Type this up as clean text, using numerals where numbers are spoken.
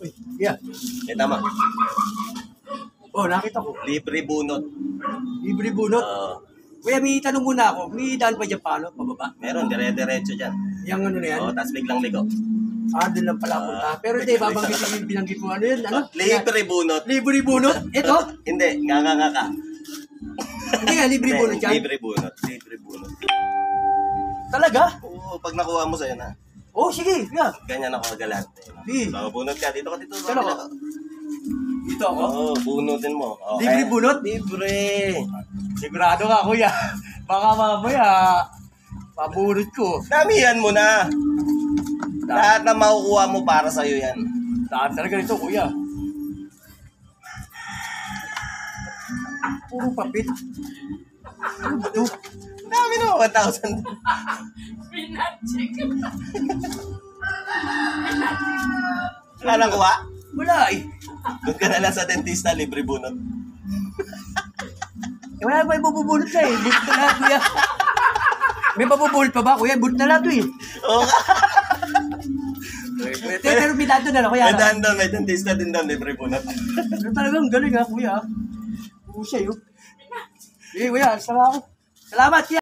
Uy, yeah. Eh, tama. Oh, nakita ko. Libre bunot. Libre bunot. Kuya, may tanong muna ako. May daan pa dyan paano? Pababa? Meron, dire-diretso dyan. Yung ano na yan? Oo, tapos biglang ligo. Doon lang pala punta. Pero hindi, babanggitin yung binanggit mo. Ano yun? Ano? Libre bunot. Libre bunot? Ito? Hindi, nga ka. Hindi nga, libre bunot yan. Libre bunot. Libre bunot. Talaga? Oo, pag nakuha mo sa'yo na. Oh, sige. Yeah. Ganyan ako galante. Sige. So, bunot ka. Dito ka dito. Saan ako? Dito ako? Oo, bunutin mo. Okay. Libre bunot? Libre. Sigurado ka, kuya. Baka mamaya, pabunot ko. Damihan mo na. Lahat na makukuha mo para sa'yo yan. Daan talaga nito, kuya. Puro papit. Ano ba ito? Dami na, 1,000. Pinatchik. Wala nang kuha? Wala eh. Doon ka na lang sa dentista, libre bunot. Wala pa ibubunot ka eh. Bunot na lahat, kuya. May mabubunot pa ba, kuya? Bunot na lahat to eh. Oo ka. Pero pinado na lang, kuya. May daan doon, may dentista din doon, libre bunot. Pero talagang galing ha, kuya. Pusay yun. Eh, kuya, salamat. Salamat, kuya.